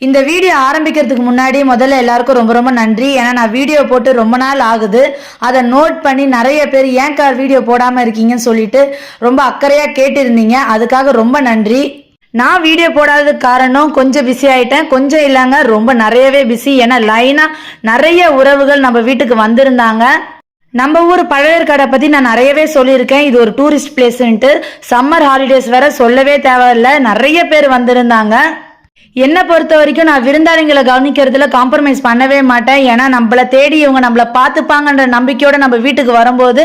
இந்த வீடியோ ஆரம்பிக்கிறதுக்கு முன்னாடி முதல்ல எல்லாருக்கும் ரொம்ப ரொம்ப நன்றி. ஏன்னா நான் வீடியோ போட்டு ரொம்ப நாள் ஆகுது. அதை நோட் பண்ணி நிறைய பேர் ஏன் கார் வீடியோ போடாமல் இருக்கீங்கன்னு சொல்லிட்டு ரொம்ப அக்கறையாக கேட்டிருந்தீங்க. அதுக்காக ரொம்ப நன்றி. நான் வீடியோ போடாததுக்கு காரணம் கொஞ்சம் பிஸி ஆகிட்டேன். கொஞ்சம் இல்லைங்க, ரொம்ப நிறையவே பிஸி. ஏன்னா லைனாக நிறைய உறவுகள் நம்ம வீட்டுக்கு வந்திருந்தாங்க. நம்ம ஊர் பழையற்காடை பற்றி நான் நிறையவே சொல்லியிருக்கேன். இது ஒரு டூரிஸ்ட் பிளேஸ்ன்ட்டு. சம்மர் ஹாலிடேஸ் வேற சொல்லவே தேவையில்லை, நிறைய பேர் வந்திருந்தாங்க. என்னை பொறுத்த வரைக்கும் நான் விருந்தாளிங்களை கவனிக்கிறதுல காம்ப்ரமைஸ் பண்ணவே மாட்டேன். ஏன்னா நம்மளை தேடி இவங்க நம்மளை பார்த்துப்பாங்கன்ற நம்பிக்கையோட நம்ம வீட்டுக்கு வரும்போது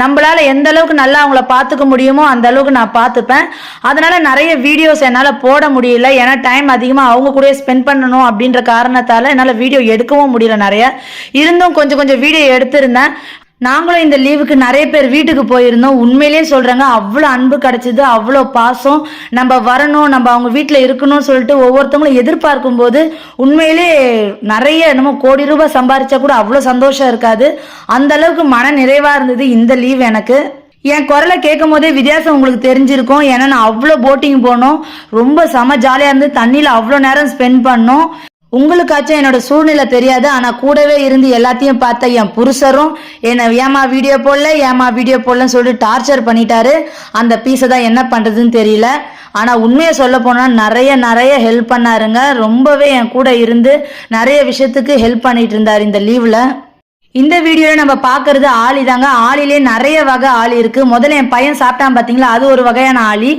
நம்மளால எந்த அளவுக்கு நல்லா அவங்கள பார்த்துக்க முடியுமோ அந்த அளவுக்கு நான் பார்த்துப்பேன். அதனால நிறைய வீடியோஸ் என்னால் போட முடியல. ஏன்னா டைம் அதிகமாக அவங்க கூட ஸ்பெண்ட் பண்ணணும் அப்படின்ற காரணத்தால் என்னால் வீடியோ எடுக்கவும் முடியல. நிறைய இருந்தும் கொஞ்சம் வீடியோ எடுத்திருந்தேன். நாங்களும் இந்த லீவுக்கு நிறைய பேர் வீட்டுக்கு போயிருந்தோம். உண்மையிலேயே சொல்கிறேங்க, அவ்வளோ அன்பு கிடச்சிது, அவ்வளோ பாசம். நம்ம வரணும், நம்ம அவங்க வீட்டில் இருக்கணும்னு சொல்லிட்டு ஒவ்வொருத்தவங்களும் எதிர்பார்க்கும் போது உண்மையிலே நிறைய நம்ம கோடி ரூபாய் சம்பாரிச்சா கூட அவ்வளோ சந்தோஷம் இருக்காது. அந்த அளவுக்கு மன நிறைவாக இருந்தது இந்த லீவ் எனக்கு. என் குரலை கேட்கும் போதே வித்தியாசம் உங்களுக்கு தெரிஞ்சிருக்கும். ஏன்னா நான் அவ்வளோ போட்டிங் போனோம், ரொம்ப செம ஜாலியாக இருந்து தண்ணியில் அவ்வளோ நேரம் ஸ்பெண்ட் பண்ணோம். உங்களுக்காச்சும் என்னோட சூழ்நிலை தெரியாது, ஆனால் கூடவே இருந்து எல்லாத்தையும் பார்த்த என் புருஷரும் என்னை ஏமா வீடியோ போடலன்னு சொல்லிட்டு டார்ச்சர் பண்ணிட்டாரு. அந்த பீஸை தான் என்ன பண்ணுறதுன்னு தெரியல. ஆனால் உண்மையை சொல்ல போனால் நிறைய ஹெல்ப் பண்ணாருங்க. ரொம்பவே என் கூட இருந்து நிறைய விஷயத்துக்கு ஹெல்ப் பண்ணிட்டு இருந்தார் இந்த லீவில். இந்த வீடியோவில் நம்ம பார்க்கறது ஆளி தாங்க. ஆளிலே நிறைய வகை ஆளி இருக்கு. முதல்ல என் பையன் சாப்பிட்டான் பார்த்தீங்களா, அது ஒரு வகையான ஆளி.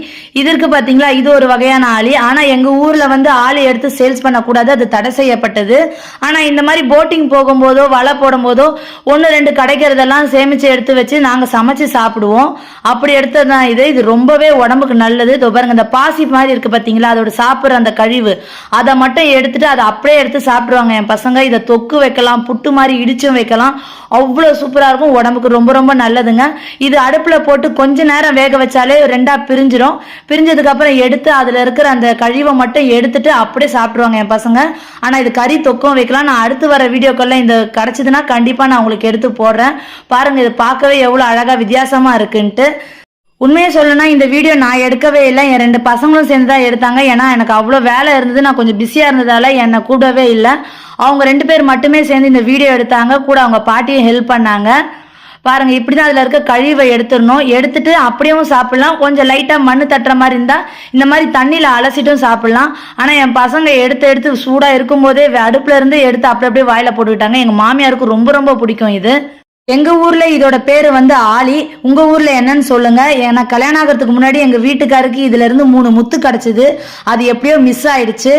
இதற்கு பார்த்தீங்களா, இது ஒரு வகையான ஆளி. ஆனால் எங்கள் ஊரில் ஆளி எடுத்து சேல்ஸ் பண்ணக்கூடாது, அது தடை செய்யப்பட்டது. ஆனால் இந்த மாதிரி போட்டிங் போகும்போதோ வலை போடும் போதோ 1-2 கிடைக்கிறதெல்லாம் சேமித்து எடுத்து வச்சு நாங்கள் சமைச்சு சாப்பிடுவோம். அப்படி எடுத்தது தான் இது ரொம்பவே உடம்புக்கு நல்லது. இதோ பாருங்க, இந்த பாசி மாதிரி இருக்கு பார்த்தீங்களா, அதோட சாப்பிட்ற அந்த கழிவு அதை மட்டும் எடுத்துட்டு அதை அப்படியே எடுத்து சாப்பிடுவாங்க என் பசங்க. இதை தொக்கு வைக்கலாம், புட்டு மாதிரி இடிச்சும் வைக்கலாம். அவ்வளோ சூப்பரா இருக்கும், உடம்புக்கு ரொம்ப நல்லதுங்க. இது அடுப்புல போட்டு கொஞ்ச நேரம் வேக வச்சாலே 2ஆ பிரிஞ்சிடும். பிரிஞ்சதுக்கு அப்புறம் எடுத்து அதுல இருக்கிற அந்த கழிவை மட்டும் எடுத்துட்டு அப்படியே சாப்பிடுவாங்க என் பசங்க. ஆனா இது கறி தொக்கும் வைக்கலாம். நான் அடுத்து வர வீடியோக்கெல்லாம் இந்த கிடைச்சதுன்னா கண்டிப்பா நான் உங்களுக்கு எடுத்து போடுறேன். பாருங்க, இது பார்க்கவே எவ்வளவு அழகா வித்தியாசமா இருக்குன்ட்டு. உண்மையை சொல்லணும்னா இந்த வீடியோ நான் எடுக்கவே இல்லை, என் 2 பசங்களும் சேர்ந்து தான் எடுத்தாங்க. ஏன்னா எனக்கு அவ்வளோ வேலை இருந்தது, நான் கொஞ்சம் பிஸியாக இருந்ததால என்னை கூடவே இல்லை. அவங்க 2 பேர் மட்டுமே சேர்ந்து இந்த வீடியோ எடுத்தாங்க. கூட அவங்க பாட்டியும் ஹெல்ப் பண்ணாங்க. பாருங்க, இப்படி தான் அதில் இருக்க கழிவை எடுத்துடணும். எடுத்துட்டு அப்படியும் சாப்பிடலாம். கொஞ்சம் லைட்டாக மண் தட்டுற மாதிரி இருந்தால் இந்த மாதிரி தண்ணியில் அலசிட்டும் சாப்பிடலாம். ஆனால் என் பசங்க எடுத்து சூடாக இருக்கும்போதே அடுப்புல இருந்து எடுத்து அப்படியே வாயில போட்டுக்கிட்டாங்க. எங்கள் மாமியாருக்கு ரொம்ப பிடிக்கும் இது. எங்க ஊர்ல இதோட பேரு ஆளி. உங்க ஊர்ல என்னன்னு சொல்லுங்க. ஏன்னா கல்யாணம் ஆகிறதுக்கு முன்னாடி எங்க வீட்டுக்காருக்கு இதுல இருந்து 3 முத்து கிடைச்சது, அது எப்படியோ மிஸ் ஆயிடுச்சு.